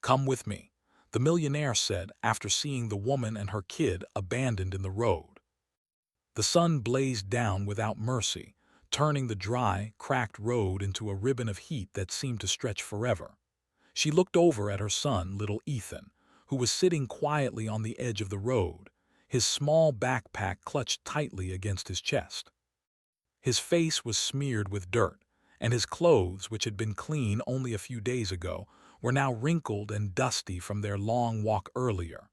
"Come with me," the millionaire said after seeing the woman and her kid abandoned in the road. The sun blazed down without mercy, turning the dry, cracked road into a ribbon of heat that seemed to stretch forever. She looked over at her son, little Ethan, who was sitting quietly on the edge of the road, his small backpack clutched tightly against his chest. His face was smeared with dirt, and his clothes, which had been clean only a few days ago, were now wrinkled and dusty from their long walk earlier.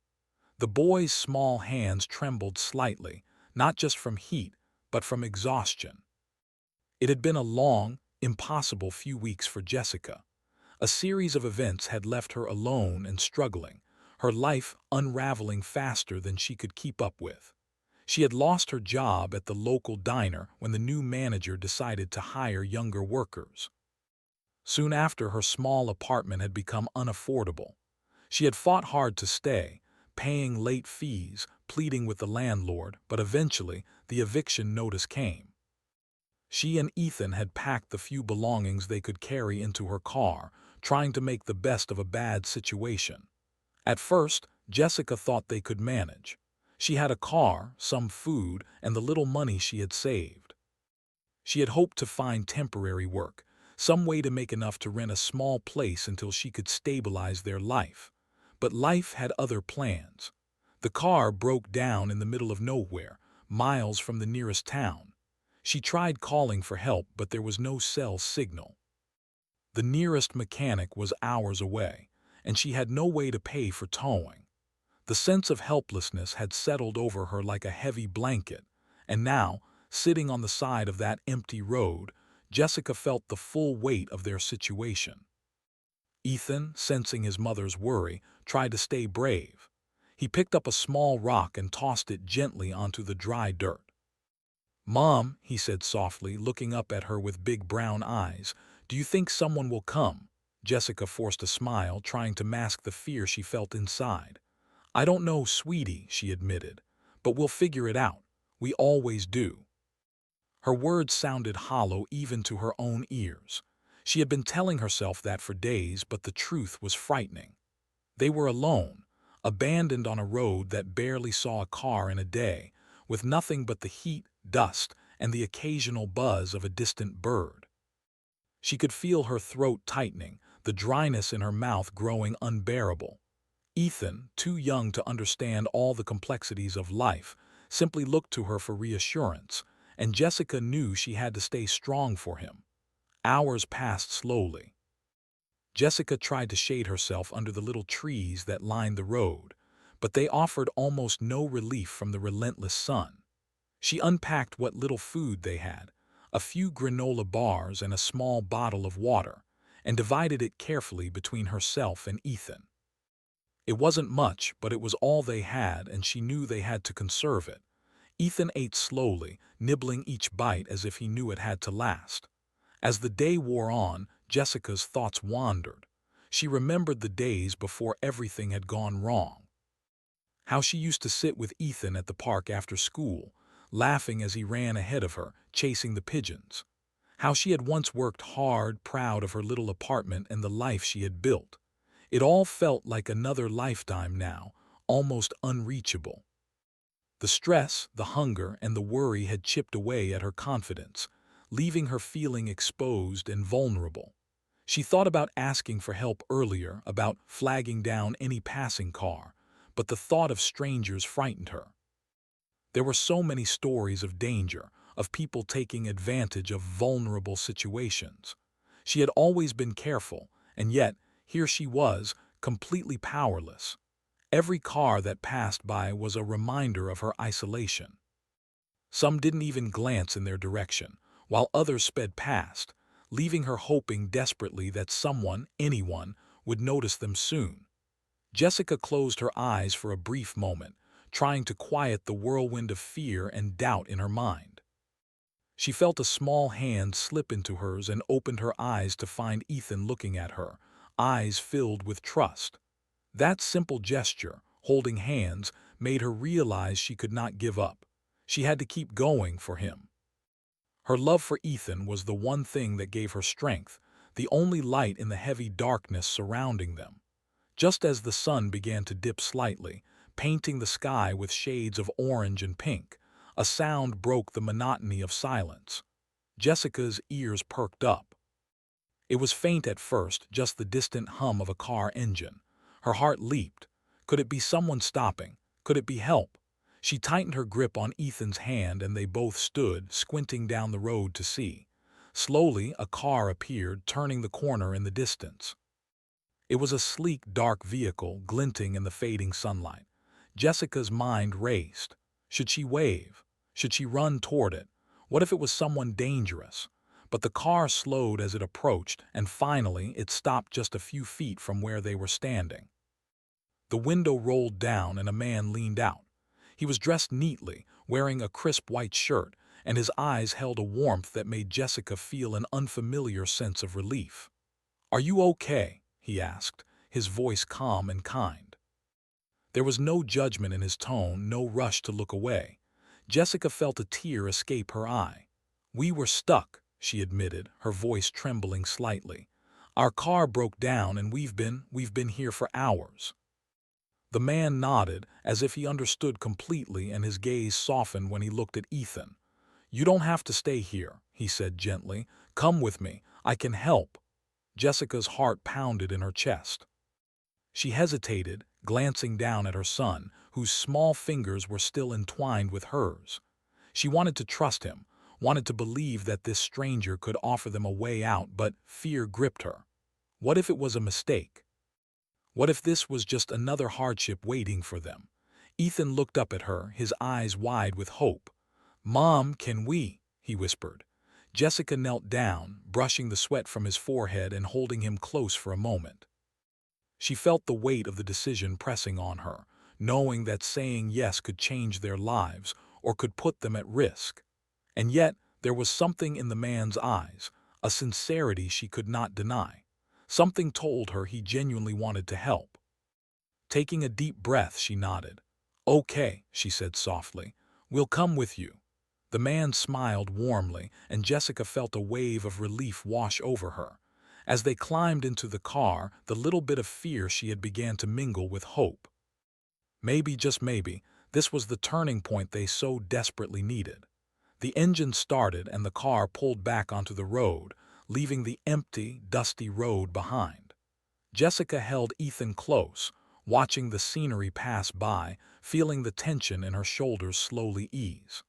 The boy's small hands trembled slightly, not just from heat, but from exhaustion. It had been a long, impossible few weeks for Jessica. A series of events had left her alone and struggling, her life unraveling faster than she could keep up with. She had lost her job at the local diner when the new manager decided to hire younger workers. Soon after, her small apartment had become unaffordable. She had fought hard to stay, paying late fees, pleading with the landlord, but eventually the eviction notice came. She and Ethan had packed the few belongings they could carry into her car, trying to make the best of a bad situation. At first, Jessica thought they could manage. She had a car, some food, and the little money she had saved. She had hoped to find temporary work, some way to make enough to rent a small place until she could stabilize their life. But life had other plans. The car broke down in the middle of nowhere, miles from the nearest town. She tried calling for help, but there was no cell signal. The nearest mechanic was hours away, and she had no way to pay for towing. The sense of helplessness had settled over her like a heavy blanket, and now, sitting on the side of that empty road, Jessica felt the full weight of their situation. Ethan, sensing his mother's worry, tried to stay brave. He picked up a small rock and tossed it gently onto the dry dirt. "Mom," he said softly, looking up at her with big brown eyes, "do you think someone will come?" Jessica forced a smile, trying to mask the fear she felt inside. "I don't know, sweetie," she admitted, "but we'll figure it out. We always do." Her words sounded hollow even to her own ears. She had been telling herself that for days, but the truth was frightening. They were alone, abandoned on a road that barely saw a car in a day, with nothing but the heat, dust, and the occasional buzz of a distant bird. She could feel her throat tightening, the dryness in her mouth growing unbearable. Ethan, too young to understand all the complexities of life, simply looked to her for reassurance, and Jessica knew she had to stay strong for him. Hours passed slowly. Jessica tried to shade herself under the little trees that lined the road, but they offered almost no relief from the relentless sun. She unpacked what little food they had, a few granola bars and a small bottle of water, and divided it carefully between herself and Ethan. It wasn't much, but it was all they had, and she knew they had to conserve it. Ethan ate slowly, nibbling each bite as if he knew it had to last. As the day wore on, Jessica's thoughts wandered. She remembered the days before everything had gone wrong. How she used to sit with Ethan at the park after school, laughing as he ran ahead of her, chasing the pigeons. How she had once worked hard, proud of her little apartment and the life she had built. It all felt like another lifetime now, almost unreachable. The stress, the hunger, and the worry had chipped away at her confidence, leaving her feeling exposed and vulnerable. She thought about asking for help earlier, about flagging down any passing car, but the thought of strangers frightened her. There were so many stories of danger, of people taking advantage of vulnerable situations. She had always been careful, and yet, here she was, completely powerless. Every car that passed by was a reminder of her isolation. Some didn't even glance in their direction, while others sped past, leaving her hoping desperately that someone, anyone, would notice them soon. Jessica closed her eyes for a brief moment, trying to quiet the whirlwind of fear and doubt in her mind. She felt a small hand slip into hers and opened her eyes to find Ethan looking at her, eyes filled with trust. That simple gesture, holding hands, made her realize she could not give up. She had to keep going for him. Her love for Ethan was the one thing that gave her strength, the only light in the heavy darkness surrounding them. Just as the sun began to dip slightly, painting the sky with shades of orange and pink, a sound broke the monotony of silence. Jessica's ears perked up. It was faint at first, just the distant hum of a car engine. Her heart leaped. Could it be someone stopping? Could it be help? She tightened her grip on Ethan's hand and they both stood, squinting down the road to see. Slowly, a car appeared, turning the corner in the distance. It was a sleek, dark vehicle, glinting in the fading sunlight. Jessica's mind raced. Should she wave? Should she run toward it? What if it was someone dangerous? But the car slowed as it approached, and finally it stopped just a few feet from where they were standing. The window rolled down and a man leaned out. He was dressed neatly, wearing a crisp white shirt, and his eyes held a warmth that made Jessica feel an unfamiliar sense of relief. "Are you okay?" he asked, his voice calm and kind. There was no judgment in his tone, no rush to look away. Jessica felt a tear escape her eye. "We were stuck," she admitted, her voice trembling slightly. "Our car broke down and we've been here for hours." The man nodded, as if he understood completely, and his gaze softened when he looked at Ethan. "You don't have to stay here," he said gently. "Come with me. I can help." Jessica's heart pounded in her chest. She hesitated, glancing down at her son, whose small fingers were still entwined with hers. She wanted to trust him, wanted to believe that this stranger could offer them a way out, but fear gripped her. What if it was a mistake? What if this was just another hardship waiting for them? Ethan looked up at her, his eyes wide with hope. "Mom, can we?" he whispered. Jessica knelt down, brushing the sweat from his forehead and holding him close for a moment. She felt the weight of the decision pressing on her, knowing that saying yes could change their lives or could put them at risk. And yet, there was something in the man's eyes, a sincerity she could not deny. Something told her he genuinely wanted to help. Taking a deep breath, she nodded. "Okay," she said softly. "We'll come with you." The man smiled warmly, and Jessica felt a wave of relief wash over her. As they climbed into the car, the little bit of fear she had began to mingle with hope. Maybe, just maybe, this was the turning point they so desperately needed. The engine started and the car pulled back onto the road, leaving the empty, dusty road behind. Jessica held Ethan close, watching the scenery pass by, feeling the tension in her shoulders slowly ease.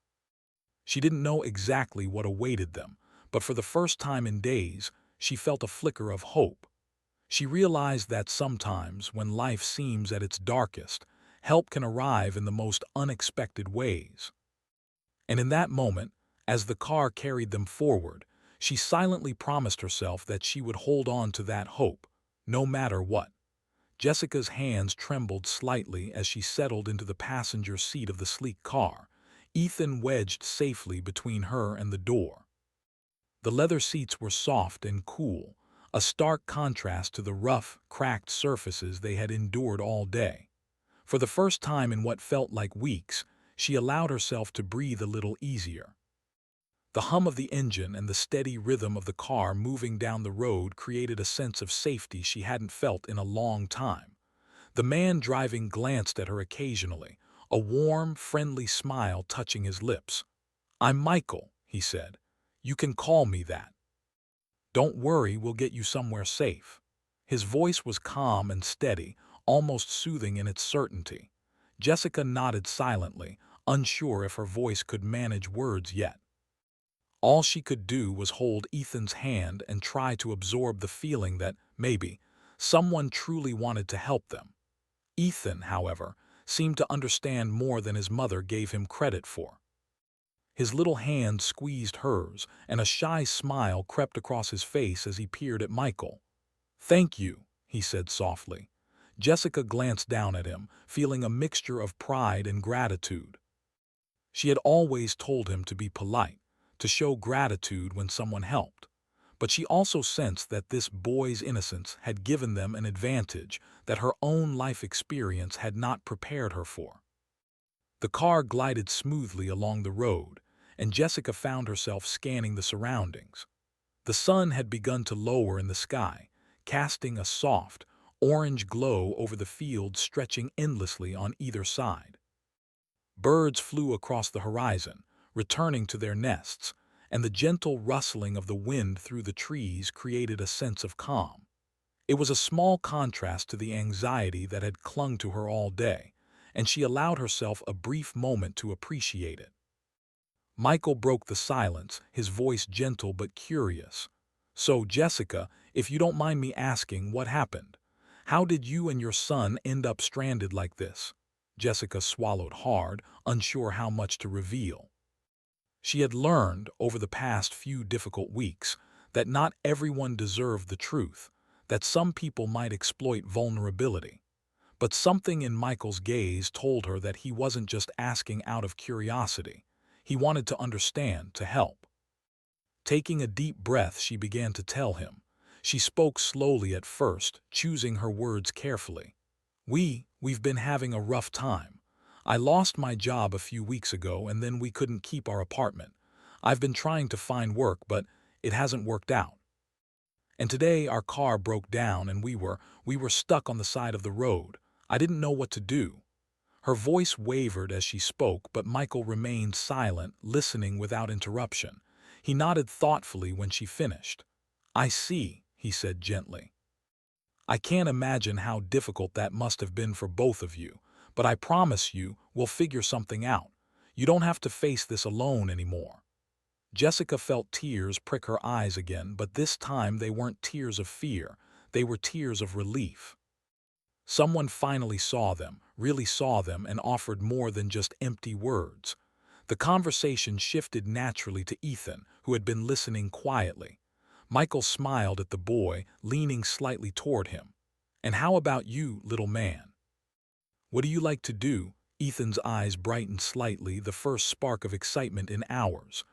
She didn't know exactly what awaited them, but for the first time in days, she felt a flicker of hope. She realized that sometimes, when life seems at its darkest, help can arrive in the most unexpected ways. And in that moment, as the car carried them forward, she silently promised herself that she would hold on to that hope, no matter what. Jessica's hands trembled slightly as she settled into the passenger seat of the sleek car, Ethan wedged safely between her and the door. The leather seats were soft and cool, a stark contrast to the rough, cracked surfaces they had endured all day. For the first time in what felt like weeks, she allowed herself to breathe a little easier. The hum of the engine and the steady rhythm of the car moving down the road created a sense of safety she hadn't felt in a long time. The man driving glanced at her occasionally, a warm, friendly smile touching his lips. "I'm Michael," he said. "You can call me that. Don't worry, we'll get you somewhere safe." His voice was calm and steady, almost soothing in its certainty. Jessica nodded silently, unsure if her voice could manage words yet. All she could do was hold Ethan's hand and try to absorb the feeling that, maybe, someone truly wanted to help them. Ethan, however, seemed to understand more than his mother gave him credit for. His little hand squeezed hers, and a shy smile crept across his face as he peered at Michael. "Thank you," he said softly. Jessica glanced down at him, feeling a mixture of pride and gratitude. She had always told him to be polite, to show gratitude when someone helped. But she also sensed that this boy's innocence had given them an advantage that her own life experience had not prepared her for. The car glided smoothly along the road, and Jessica found herself scanning the surroundings. The sun had begun to lower in the sky, casting a soft, orange glow over the field stretching endlessly on either side. Birds flew across the horizon, returning to their nests, and the gentle rustling of the wind through the trees created a sense of calm. It was a small contrast to the anxiety that had clung to her all day, and she allowed herself a brief moment to appreciate it. Michael broke the silence, his voice gentle but curious. "So, Jessica, if you don't mind me asking, what happened? How did you and your son end up stranded like this?" Jessica swallowed hard, unsure how much to reveal. She had learned, over the past few difficult weeks, that not everyone deserved the truth, that some people might exploit vulnerability. But something in Michael's gaze told her that he wasn't just asking out of curiosity. He wanted to understand, to help. Taking a deep breath, she began to tell him. She spoke slowly at first, choosing her words carefully. We've been having a rough time. I lost my job a few weeks ago and then we couldn't keep our apartment. I've been trying to find work, but it hasn't worked out. And today our car broke down and we were stuck on the side of the road. I didn't know what to do. Her voice wavered as she spoke, but Michael remained silent, listening without interruption. He nodded thoughtfully when she finished. "I see," he said gently. "I can't imagine how difficult that must have been for both of you, but I promise you we'll figure something out. You don't have to face this alone anymore." Jessica felt tears prick her eyes again, but this time they weren't tears of fear, they were tears of relief. Someone finally saw them, really saw them, and offered more than just empty words. The conversation shifted naturally to Ethan, who had been listening quietly. Michael smiled at the boy, leaning slightly toward him. "And how about you, little man? What do you like to do?" Ethan's eyes brightened slightly, the first spark of excitement in hours.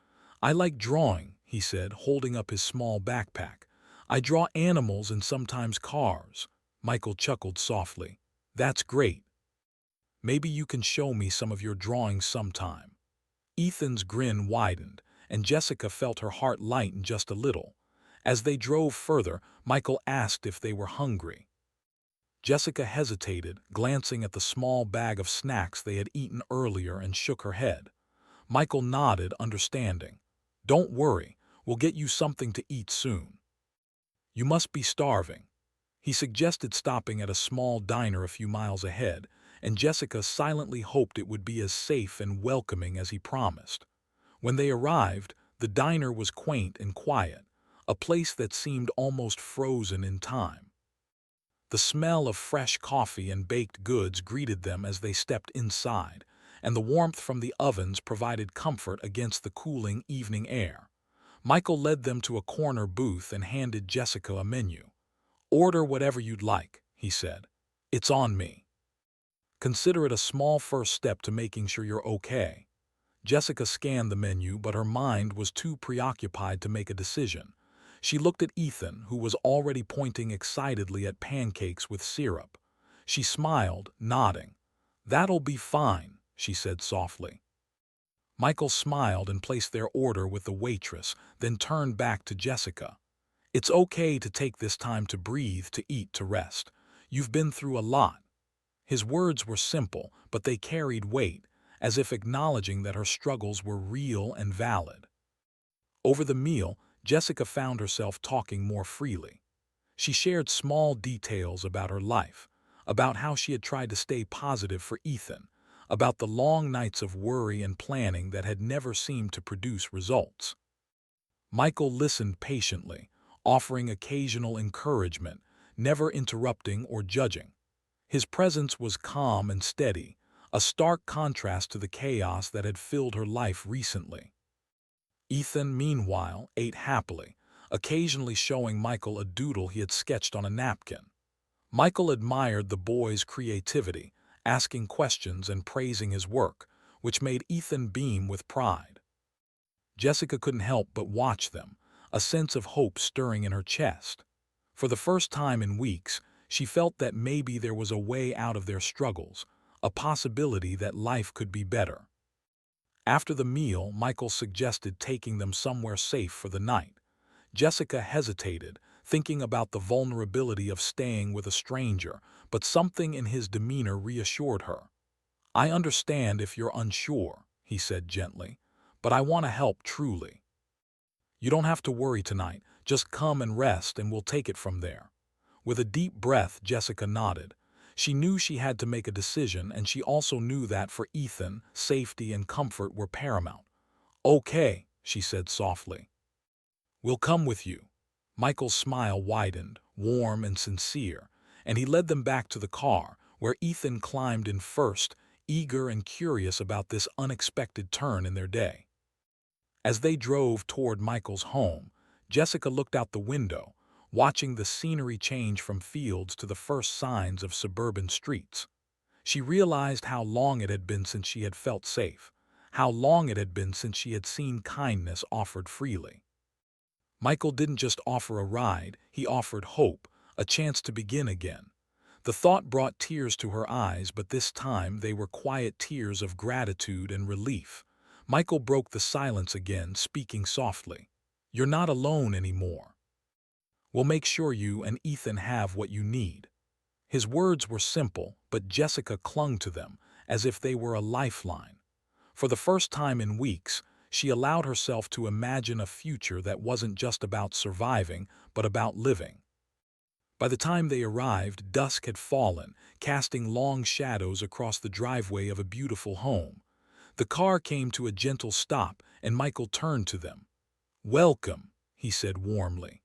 "I like drawing," he said, holding up his small backpack. "I draw animals and sometimes cars." Michael chuckled softly. "That's great. Maybe you can show me some of your drawings sometime." Ethan's grin widened, and Jessica felt her heart lighten just a little. As they drove further, Michael asked if they were hungry. Jessica hesitated, glancing at the small bag of snacks they had eaten earlier, and shook her head. Michael nodded, understanding. "Don't worry, we'll get you something to eat soon. You must be starving." He suggested stopping at a small diner a few miles ahead, and Jessica silently hoped it would be as safe and welcoming as he promised. When they arrived, the diner was quaint and quiet, a place that seemed almost frozen in time. The smell of fresh coffee and baked goods greeted them as they stepped inside, and the warmth from the ovens provided comfort against the cooling evening air. Michael led them to a corner booth and handed Jessica a menu. "Order whatever you'd like," he said. "It's on me. Consider it a small first step to making sure you're okay." Jessica scanned the menu, but her mind was too preoccupied to make a decision. She looked at Ethan, who was already pointing excitedly at pancakes with syrup. She smiled, nodding. "That'll be fine," she said softly. Michael smiled and placed their order with the waitress, then turned back to Jessica. "It's okay to take this time to breathe, to eat, to rest. You've been through a lot." His words were simple, but they carried weight, as if acknowledging that her struggles were real and valid. Over the meal, Jessica found herself talking more freely. She shared small details about her life, about how she had tried to stay positive for Ethan, about the long nights of worry and planning that had never seemed to produce results. Michael listened patiently, offering occasional encouragement, never interrupting or judging. His presence was calm and steady, a stark contrast to the chaos that had filled her life recently. Ethan, meanwhile, ate happily, occasionally showing Michael a doodle he had sketched on a napkin. Michael admired the boy's creativity, asking questions and praising his work, which made Ethan beam with pride. Jessica couldn't help but watch them, a sense of hope stirring in her chest. For the first time in weeks, she felt that maybe there was a way out of their struggles, a possibility that life could be better. After the meal, Michael suggested taking them somewhere safe for the night. Jessica hesitated, thinking about the vulnerability of staying with a stranger, but something in his demeanor reassured her. "I understand if you're unsure," he said gently, "but I want to help truly. You don't have to worry tonight, just come and rest and we'll take it from there." With a deep breath, Jessica nodded. She knew she had to make a decision, and she also knew that for Ethan, safety and comfort were paramount. "Okay," she said softly. "We'll come with you." Michael's smile widened, warm and sincere, and he led them back to the car, where Ethan climbed in first, eager and curious about this unexpected turn in their day. As they drove toward Michael's home, Jessica looked out the window, watching the scenery change from fields to the first signs of suburban streets. She realized how long it had been since she had felt safe, how long it had been since she had seen kindness offered freely. Michael didn't just offer a ride, he offered hope, a chance to begin again. The thought brought tears to her eyes, but this time they were quiet tears of gratitude and relief. Michael broke the silence again, speaking softly. "You're not alone anymore. We'll make sure you and Ethan have what you need." His words were simple, but Jessica clung to them as if they were a lifeline. For the first time in weeks, she allowed herself to imagine a future that wasn't just about surviving, but about living. By the time they arrived, dusk had fallen, casting long shadows across the driveway of a beautiful home. The car came to a gentle stop, and Michael turned to them. "Welcome," he said warmly.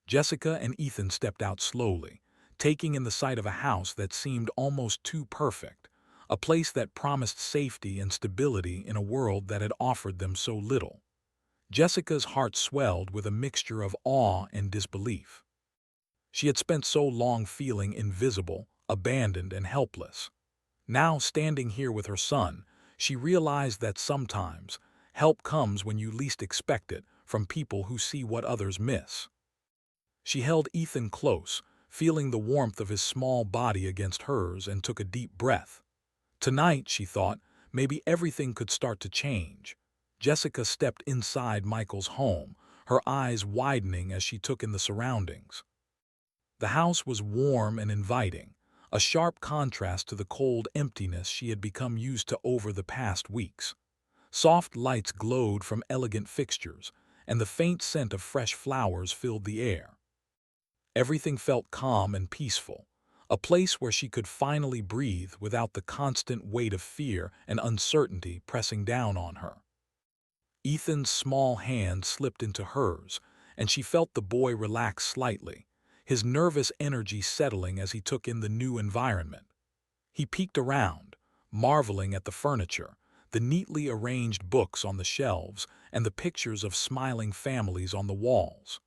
Jessica and Ethan stepped out slowly, taking in the sight of a house that seemed almost too perfect, a place that promised safety and stability in a world that had offered them so little. Jessica's heart swelled with a mixture of awe and disbelief. She had spent so long feeling invisible, abandoned, and helpless. Now, standing here with her son, she realized that sometimes help comes when you least expect it, from people who see what others miss. She held Ethan close, feeling the warmth of his small body against hers, and took a deep breath. Tonight, she thought, maybe everything could start to change. Jessica stepped inside Michael's home, her eyes widening as she took in the surroundings. The house was warm and inviting, a sharp contrast to the cold emptiness she had become used to over the past weeks. Soft lights glowed from elegant fixtures, and the faint scent of fresh flowers filled the air. Everything felt calm and peaceful, a place where she could finally breathe without the constant weight of fear and uncertainty pressing down on her. Ethan's small hand slipped into hers, and she felt the boy relax slightly, his nervous energy settling as he took in the new environment. He peeked around, marveling at the furniture, the neatly arranged books on the shelves, and the pictures of smiling families on the walls.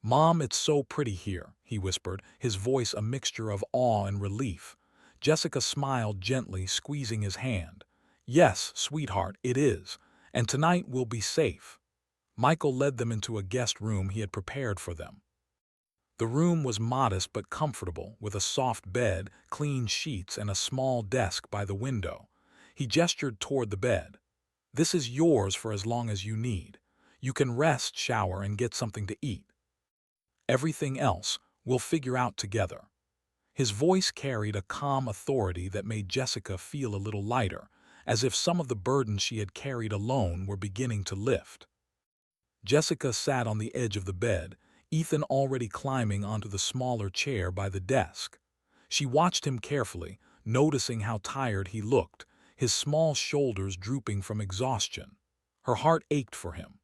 "Mom, it's so pretty here," he whispered, his voice a mixture of awe and relief. Jessica smiled gently, squeezing his hand. "Yes, sweetheart, it is, and tonight we'll be safe." Michael led them into a guest room he had prepared for them. The room was modest but comfortable, with a soft bed, clean sheets, and a small desk by the window. He gestured toward the bed. "This is yours for as long as you need. You can rest, shower, and get something to eat. Everything else, we'll figure out together." His voice carried a calm authority that made Jessica feel a little lighter, as if some of the burdens she had carried alone were beginning to lift. Jessica sat on the edge of the bed, Ethan already climbing onto the smaller chair by the desk. She watched him carefully, noticing how tired he looked, his small shoulders drooping from exhaustion. Her heart ached for him.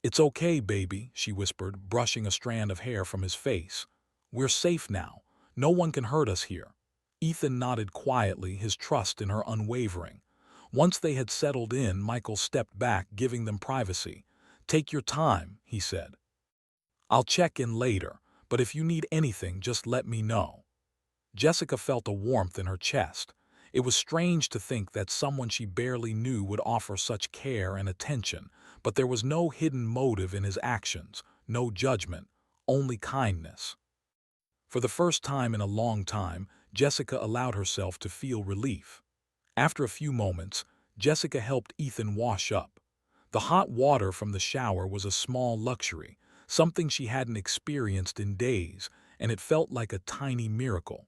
"It's okay, baby," she whispered, brushing a strand of hair from his face. "We're safe now. No one can hurt us here." Ethan nodded quietly, his trust in her unwavering. Once they had settled in, Michael stepped back, giving them privacy. "Take your time," he said. "I'll check in later, but if you need anything, just let me know." Jessica felt a warmth in her chest. It was strange to think that someone she barely knew would offer such care and attention, but there was no hidden motive in his actions, no judgment, only kindness. For the first time in a long time, Jessica allowed herself to feel relief. After a few moments, Jessica helped Ethan wash up. The hot water from the shower was a small luxury, something she hadn't experienced in days, and it felt like a tiny miracle.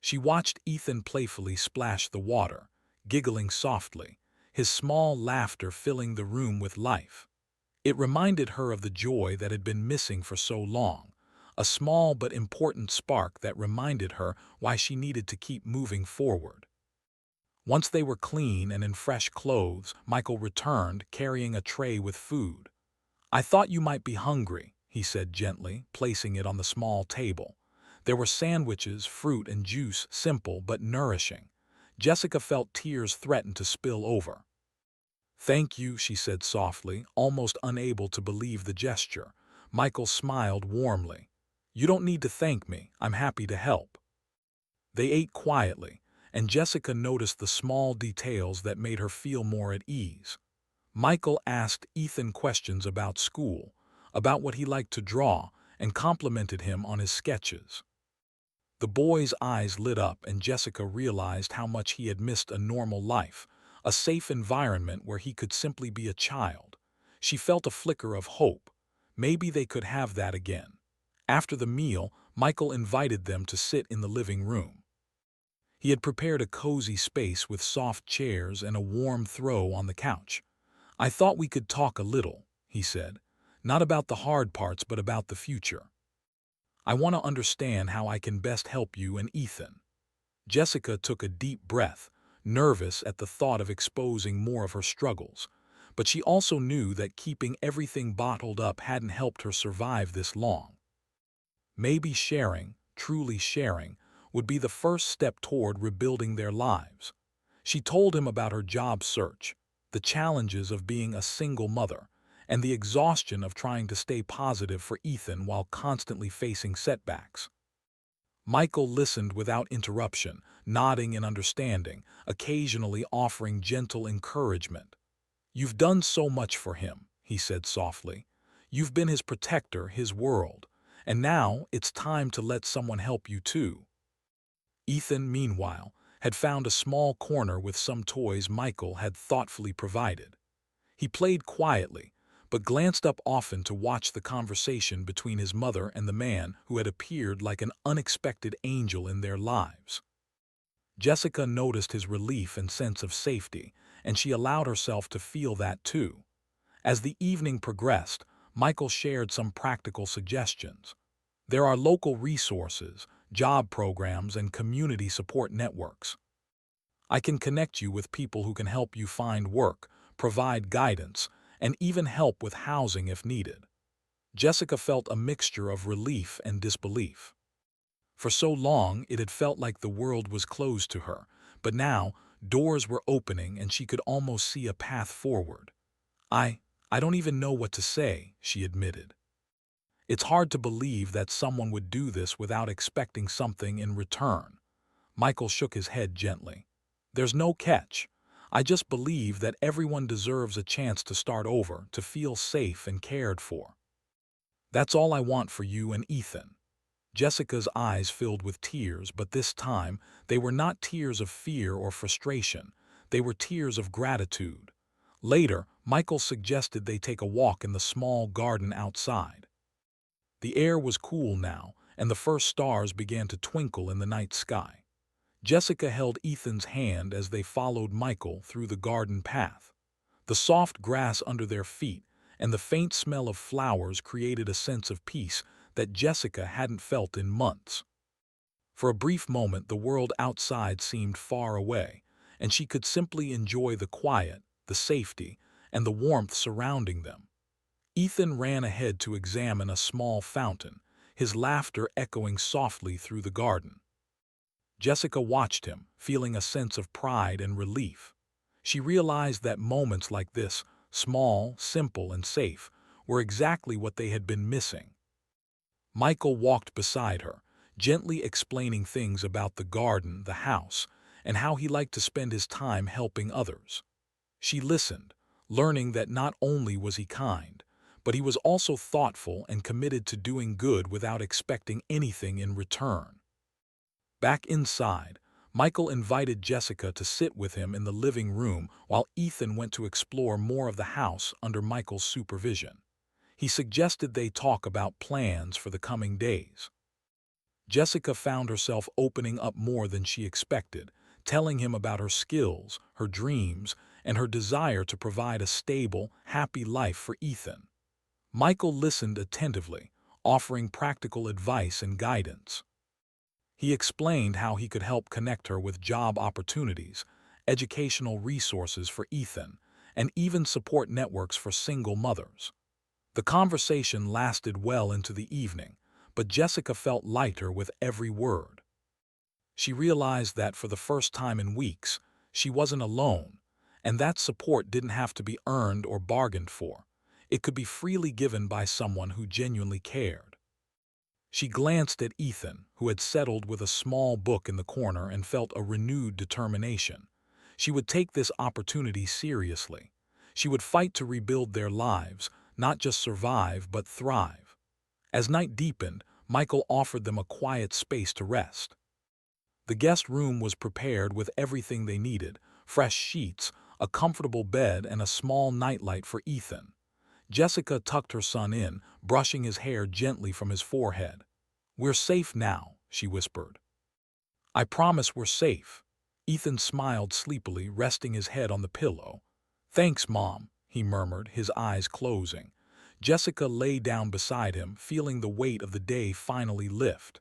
She watched Ethan playfully splash the water, giggling softly, his small laughter filling the room with life. It reminded her of the joy that had been missing for so long, a small but important spark that reminded her why she needed to keep moving forward. Once they were clean and in fresh clothes, Michael returned, carrying a tray with food. "I thought you might be hungry," he said gently, placing it on the small table. There were sandwiches, fruit, and juice, simple but nourishing. Jessica felt tears threaten to spill over. "Thank you," she said softly, almost unable to believe the gesture. Michael smiled warmly. "You don't need to thank me. I'm happy to help." They ate quietly, and Jessica noticed the small details that made her feel more at ease. Michael asked Ethan questions about school, about what he liked to draw, and complimented him on his sketches. The boy's eyes lit up, and Jessica realized how much he had missed a normal life, a safe environment where he could simply be a child. She felt a flicker of hope. Maybe they could have that again. After the meal, Michael invited them to sit in the living room. He had prepared a cozy space with soft chairs and a warm throw on the couch. "I thought we could talk a little," he said. "Not about the hard parts, but about the future. I want to understand how I can best help you and Ethan." Jessica took a deep breath, nervous at the thought of exposing more of her struggles. But she also knew that keeping everything bottled up hadn't helped her survive this long. Maybe sharing, truly sharing, would be the first step toward rebuilding their lives. She told him about her job search, the challenges of being a single mother, and the exhaustion of trying to stay positive for Ethan while constantly facing setbacks. Michael listened without interruption, nodding in understanding, occasionally offering gentle encouragement. "You've done so much for him," he said softly. "You've been his protector, his world. And now it's time to let someone help you too." Ethan, meanwhile, had found a small corner with some toys Michael had thoughtfully provided. He played quietly, but glanced up often to watch the conversation between his mother and the man who had appeared like an unexpected angel in their lives. Jessica noticed his relief and sense of safety, and she allowed herself to feel that too. As the evening progressed, Michael shared some practical suggestions. "There are local resources, job programs, and community support networks. I can connect you with people who can help you find work, provide guidance, and even help with housing if needed." Jessica felt a mixture of relief and disbelief. For so long, it had felt like the world was closed to her, but now, doors were opening and she could almost see a path forward. I don't even know what to say," she admitted. "It's hard to believe that someone would do this without expecting something in return." Michael shook his head gently. "There's no catch. I just believe that everyone deserves a chance to start over, to feel safe and cared for. That's all I want for you and Ethan." Jessica's eyes filled with tears, but this time they were not tears of fear or frustration. They were tears of gratitude. Later, Michael suggested they take a walk in the small garden outside. The air was cool now, and the first stars began to twinkle in the night sky. Jessica held Ethan's hand as they followed Michael through the garden path. The soft grass under their feet and the faint smell of flowers created a sense of peace that Jessica hadn't felt in months. For a brief moment, the world outside seemed far away, and she could simply enjoy the quiet, the safety, and the warmth surrounding them. Ethan ran ahead to examine a small fountain, his laughter echoing softly through the garden. Jessica watched him, feeling a sense of pride and relief. She realized that moments like this, small, simple, and safe, were exactly what they had been missing. Michael walked beside her, gently explaining things about the garden, the house, and how he liked to spend his time helping others. She listened, learning that not only was he kind, but he was also thoughtful and committed to doing good without expecting anything in return. Back inside, Michael invited Jessica to sit with him in the living room while Ethan went to explore more of the house under Michael's supervision. He suggested they talk about plans for the coming days. Jessica found herself opening up more than she expected, telling him about her skills, her dreams, and her desire to provide a stable, happy life for Ethan. Michael listened attentively, offering practical advice and guidance. He explained how he could help connect her with job opportunities, educational resources for Ethan, and even support networks for single mothers. The conversation lasted well into the evening, but Jessica felt lighter with every word. She realized that for the first time in weeks, she wasn't alone, and that support didn't have to be earned or bargained for. It could be freely given by someone who genuinely cared. She glanced at Ethan, who had settled with a small book in the corner, and felt a renewed determination. She would take this opportunity seriously. She would fight to rebuild their lives, not just survive but thrive. As night deepened, Michael offered them a quiet space to rest. The guest room was prepared with everything they needed: fresh sheets, a comfortable bed, and a small nightlight for Ethan. Jessica tucked her son in, brushing his hair gently from his forehead. "We're safe now," she whispered. "I promise we're safe." Ethan smiled sleepily, resting his head on the pillow. "Thanks, Mom," he murmured, his eyes closing. Jessica lay down beside him, feeling the weight of the day finally lift.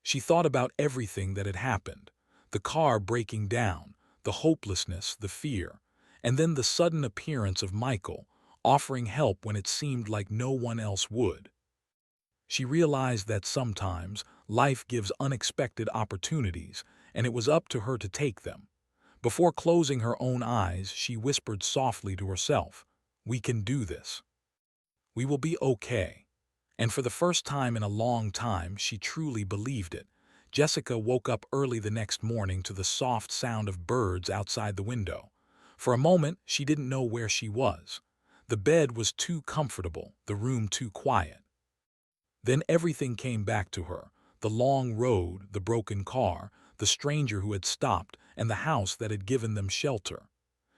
She thought about everything that had happened: the car breaking down, the hopelessness, the fear, and then the sudden appearance of Michael, offering help when it seemed like no one else would. She realized that sometimes life gives unexpected opportunities, and it was up to her to take them. Before closing her own eyes, she whispered softly to herself, "We can do this. We will be okay." And for the first time in a long time, she truly believed it. Jessica woke up early the next morning to the soft sound of birds outside the window. For a moment, she didn't know where she was. The bed was too comfortable, the room too quiet. Then everything came back to her: the long road, the broken car, the stranger who had stopped, and the house that had given them shelter.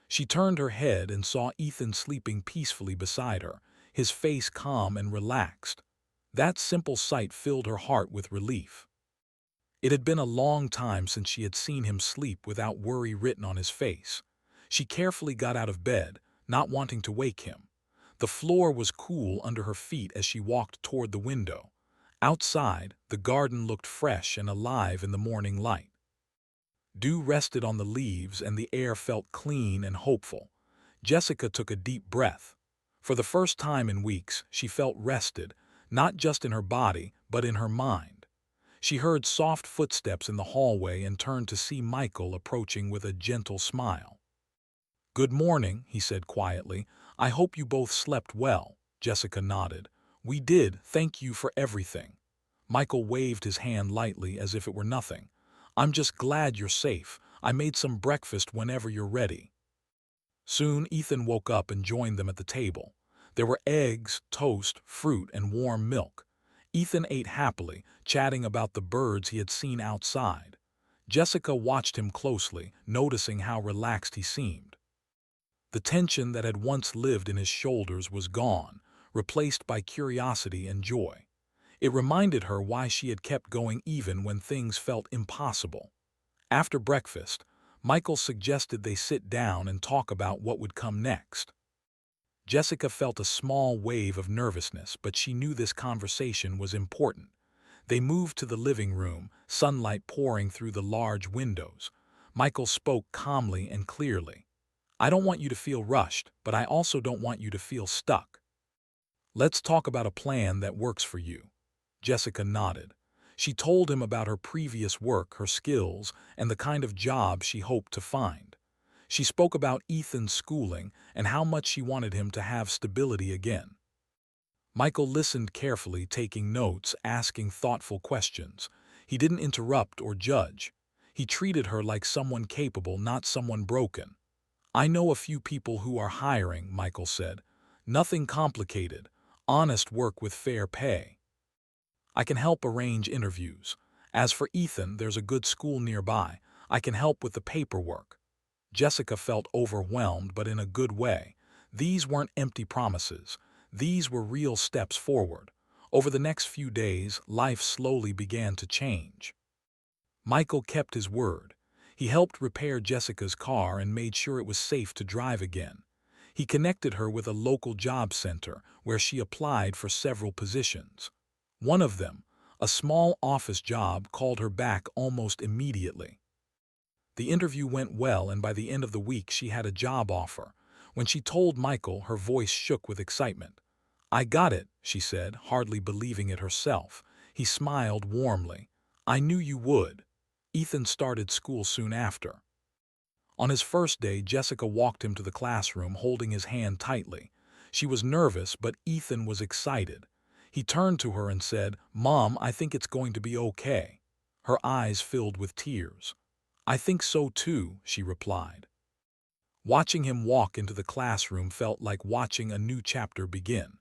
She turned her head and saw Ethan sleeping peacefully beside her, his face calm and relaxed. That simple sight filled her heart with relief. It had been a long time since she had seen him sleep without worry written on his face. She carefully got out of bed, not wanting to wake him. The floor was cool under her feet as she walked toward the window. Outside, the garden looked fresh and alive in the morning light. Dew rested on the leaves and the air felt clean and hopeful. Jessica took a deep breath. For the first time in weeks, she felt rested, not just in her body, but in her mind. She heard soft footsteps in the hallway and turned to see Michael approaching with a gentle smile. "Good morning," he said quietly. "I hope you both slept well." Jessica nodded. "We did, thank you for everything." Michael waved his hand lightly as if it were nothing. "I'm just glad you're safe. I made some breakfast whenever you're ready." Soon Ethan woke up and joined them at the table. There were eggs, toast, fruit, and warm milk. Ethan ate happily, chatting about the birds he had seen outside. Jessica watched him closely, noticing how relaxed he seemed. The tension that had once lived in his shoulders was gone, replaced by curiosity and joy. It reminded her why she had kept going even when things felt impossible. After breakfast, Michael suggested they sit down and talk about what would come next. Jessica felt a small wave of nervousness, but she knew this conversation was important. They moved to the living room, sunlight pouring through the large windows. Michael spoke calmly and clearly. "I don't want you to feel rushed, but I also don't want you to feel stuck. Let's talk about a plan that works for you." Jessica nodded. She told him about her previous work, her skills, and the kind of job she hoped to find. She spoke about Ethan's schooling and how much she wanted him to have stability again. Michael listened carefully, taking notes, asking thoughtful questions. He didn't interrupt or judge. He treated her like someone capable, not someone broken. "I know a few people who are hiring," Michael said. "Nothing complicated. Honest work with fair pay. I can help arrange interviews. As for Ethan, there's a good school nearby. I can help with the paperwork." Jessica felt overwhelmed, but in a good way. These weren't empty promises. These were real steps forward. Over the next few days, life slowly began to change. Michael kept his word. He helped repair Jessica's car and made sure it was safe to drive again. He connected her with a local job center where she applied for several positions. One of them, a small office job, called her back almost immediately. The interview went well, and by the end of the week she had a job offer. When she told Michael, her voice shook with excitement. "I got it," she said, hardly believing it herself. He smiled warmly. "I knew you would." Ethan started school soon after. On his first day, Jessica walked him to the classroom, holding his hand tightly. She was nervous, but Ethan was excited. He turned to her and said, "Mom, I think it's going to be okay." Her eyes filled with tears. "I think so too," she replied. Watching him walk into the classroom felt like watching a new chapter begin.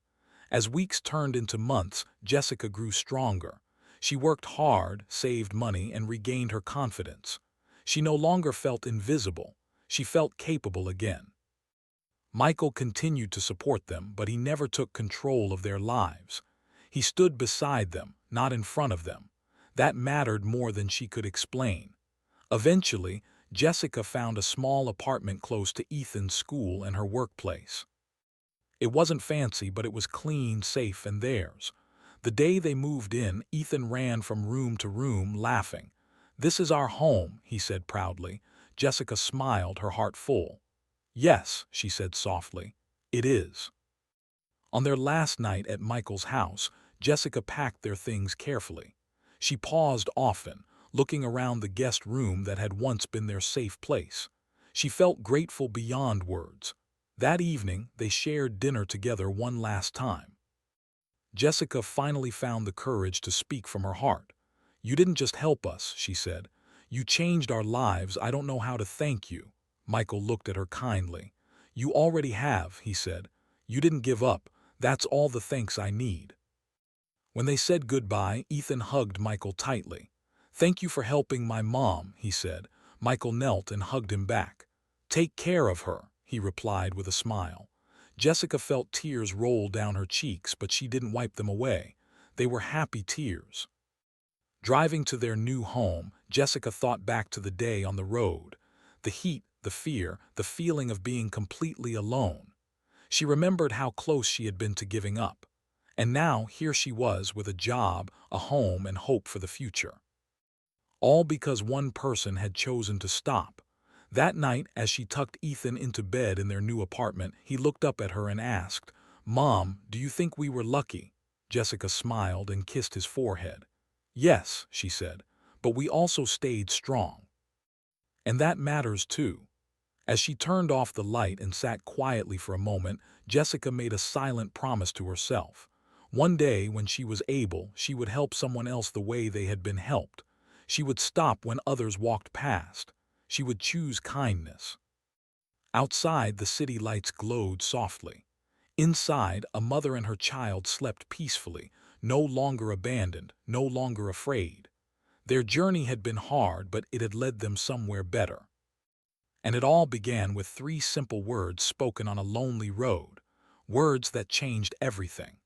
As weeks turned into months, Jessica grew stronger. She worked hard, saved money, and regained her confidence. She no longer felt invisible. She felt capable again. Michael continued to support them, but he never took control of their lives. He stood beside them, not in front of them. That mattered more than she could explain. Eventually, Jessica found a small apartment close to Ethan's school and her workplace. It wasn't fancy, but it was clean, safe, and theirs. The day they moved in, Ethan ran from room to room, laughing. "This is our home," he said proudly. Jessica smiled, her heart full. "Yes," she said softly, "it is." On their last night at Michael's house, Jessica packed their things carefully. She paused often, looking around the guest room that had once been their safe place. She felt grateful beyond words. That evening, they shared dinner together one last time. Jessica finally found the courage to speak from her heart. "You didn't just help us," she said. "You changed our lives. I don't know how to thank you." Michael looked at her kindly. "You already have," he said. "You didn't give up. That's all the thanks I need." When they said goodbye, Ethan hugged Michael tightly. "Thank you for helping my mom," he said. Michael knelt and hugged him back. "Take care of her," he replied with a smile. Jessica felt tears roll down her cheeks, but she didn't wipe them away. They were happy tears. Driving to their new home, Jessica thought back to the day on the road. The heat, the fear, the feeling of being completely alone. She remembered how close she had been to giving up. And now here she was with a job, a home, and hope for the future. All because one person had chosen to stop. That night, as she tucked Ethan into bed in their new apartment, he looked up at her and asked, "Mom, do you think we were lucky?" Jessica smiled and kissed his forehead. "Yes," she said, "but we also stayed strong. And that matters too." As she turned off the light and sat quietly for a moment, Jessica made a silent promise to herself. One day, when she was able, she would help someone else the way they had been helped. She would stop when others walked past. She would choose kindness. Outside, the city lights glowed softly. Inside, a mother and her child slept peacefully, no longer abandoned, no longer afraid. Their journey had been hard, but it had led them somewhere better. And it all began with 3 simple words spoken on a lonely road, words that changed everything.